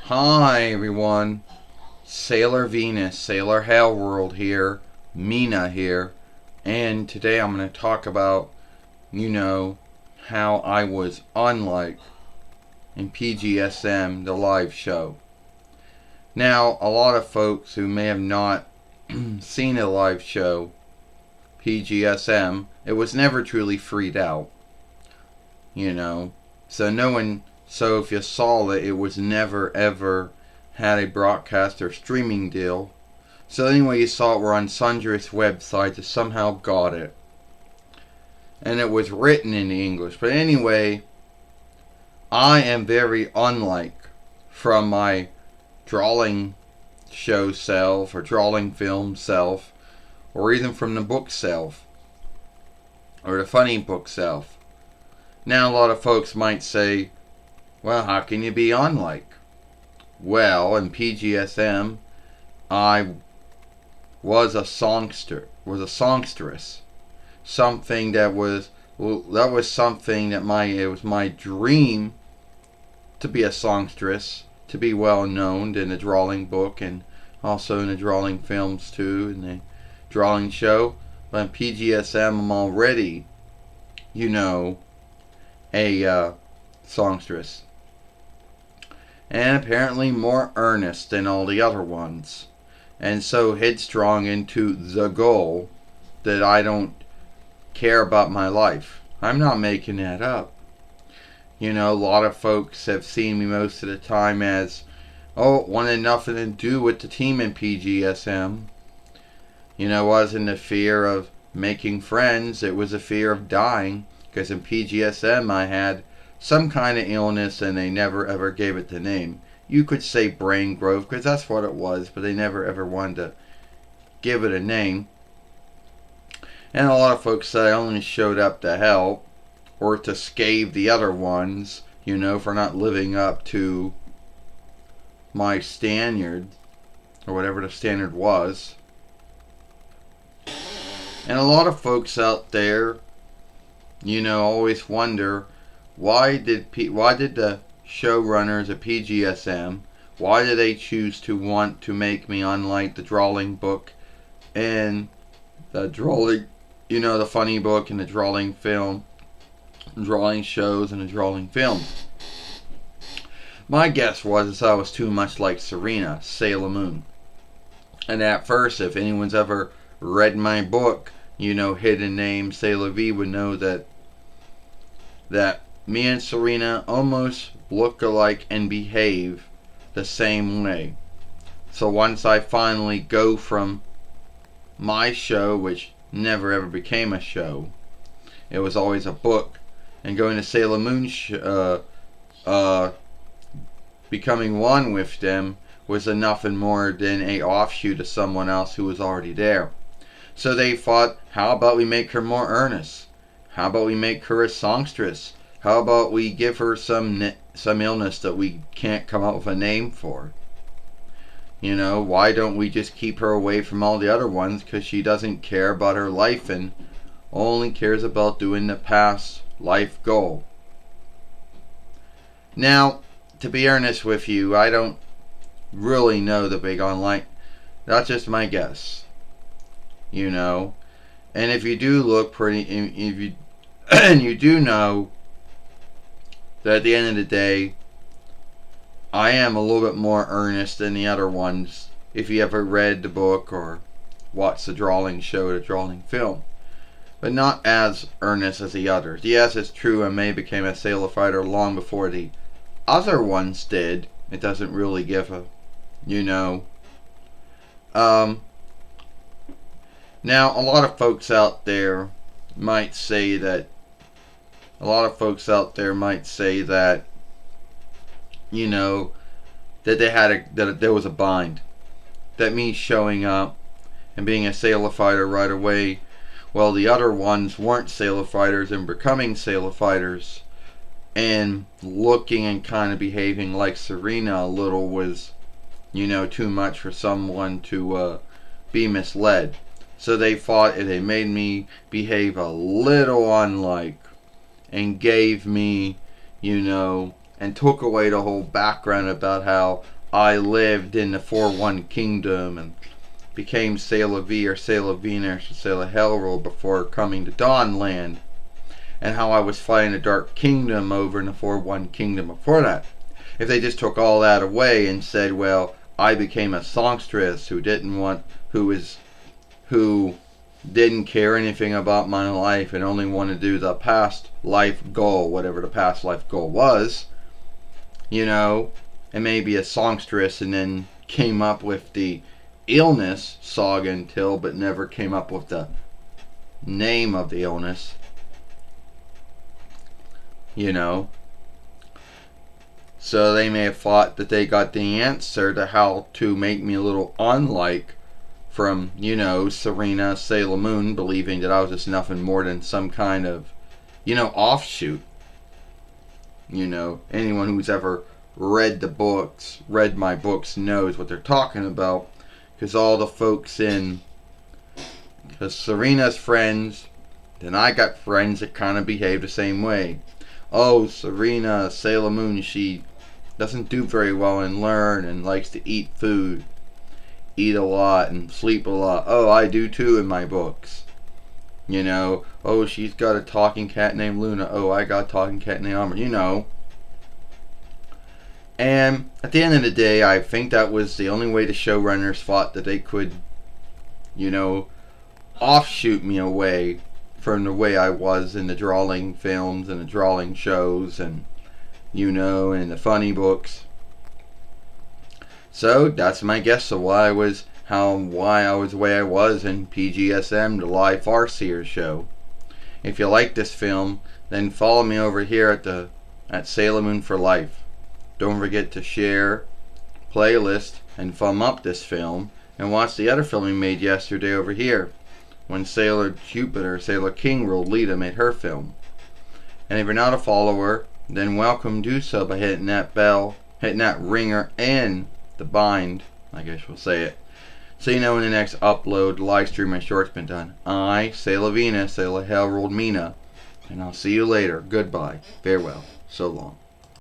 Hi everyone, Sailor Venus, Sailor Hell World here, Mina here, and today I'm going to talk about, how I was unlike in Pgsm, the live show. Now, a lot of folks who may have not seen a live show, Pgsm, it was never truly freed out, so no one. So if you saw it, it was never ever had a broadcast or streaming deal. So anyway, you saw it were on sundress websites that somehow got it. And it was written in English. But anyway, I am very unlike from my drawing show self or drawing film self or even from the book self or the funny book self. Now a lot of folks might say, well, how can you be unlike? Well, in Pgsm, I was a songster, something that was something that it was my dream to be a songstress, to be well known in the drawing book and also in the drawing films too, in the drawing show. But in Pgsm, I'm already, a songstress. And apparently more earnest than all the other ones, and so headstrong into the goal that I don't care about my life. I'm not making that up. A lot of folks have seen me most of the time as, wanted nothing to do with the team in Pgsm. Wasn't a fear of making friends, it was a fear of dying, because in Pgsm I had some kind of illness and they never ever gave it the name. You could say brain growth because that's what it was, but they never ever wanted to give it a name. And a lot of folks say I only showed up to help or to scathe the other ones, for not living up to my standard or whatever the standard was. And a lot of folks out there, always wonder, why did the showrunners of Pgsm, why did they choose to want to make me unlike the drawing book and the drawing, the funny book and the drawing film, drawing shows and the drawing film? My guess was I was too much like Serena, Sailor Moon. And at first, if anyone's ever read my book, Hidden Name Sailor V, would know that me and Serena almost look alike and behave the same way. So once I finally go from my show, which never ever became a show, it was always a book, and going to Sailor Moon, becoming one with them was nothing more than a offshoot of someone else who was already there. So they thought, how about we make her more earnest? How about we make her a songstress? How about we give her some illness that we can't come up with a name for? Why don't we just keep her away from all the other ones, because she doesn't care about her life and only cares about doing the past life goal. Now, to be earnest with you, I don't really know the big online. That's just my guess. And if you do look pretty, if you and you do know that at the end of the day, I am a little bit more earnest than the other ones, if you ever read the book or watched the drawing show or the drawing film. But not as earnest as the others. Yes, it's true, I may became a sailor fighter long before the other ones did. It doesn't really give a, Now, a lot of folks out there might say that that there was a bind. That means showing up and being a sailor fighter right away, while the other ones weren't sailor fighters and becoming sailor fighters, and looking and kind of behaving like Serena a little was, too much for someone to be misled. So they thought they made me behave a little unlike and gave me, and took away the whole background about how I lived in the 4-1 kingdom and became Sailor V or Sailor Venus or Sailor Hellworld before coming to Dawnland, and how I was fighting the Dark Kingdom over in the 4-1 kingdom before that. If they just took all that away and said, well, I became a songstress who didn't care anything about my life and only wanted to do the past life goal, whatever the past life goal was, and maybe a songstress, and then came up with the illness, Saga and Till, but never came up with the name of the illness, So they may have thought that they got the answer to how to make me a little unlike from, Serena, Sailor Moon, believing that I was just nothing more than some kind of, offshoot. Anyone who's ever read my books knows what they're talking about. Because all the folks because Serena's friends, then I got friends that kind of behave the same way. Oh, Serena, Sailor Moon, she doesn't do very well and learn and likes to eat a lot and sleep a lot. Oh, I do too in my books. Oh, she's got a talking cat named Luna. Oh, I got a talking cat named Amber, And at the end of the day, I think that was the only way the showrunners thought that they could, offshoot me away from the way I was in the drawing films and the drawing shows and, and the funny books. So that's my guess of why I was the way I was in Pgsm, the live FARSEER show. If you like this film, then follow me over here at Sailor Moon for Life. Don't forget to share, playlist, and thumb up this film, and watch the other film we made yesterday over here, when Sailor Jupiter, Sailor King World Lita made her film. And if you're not a follower, then welcome, do so by hitting that bell, hitting that ringer, and the bind, I guess we'll say it, so when the next upload, live stream, and short's been done. I, Sailor Venus, Sailor Hellworld Mina, and I'll see you later. Goodbye, farewell, so long.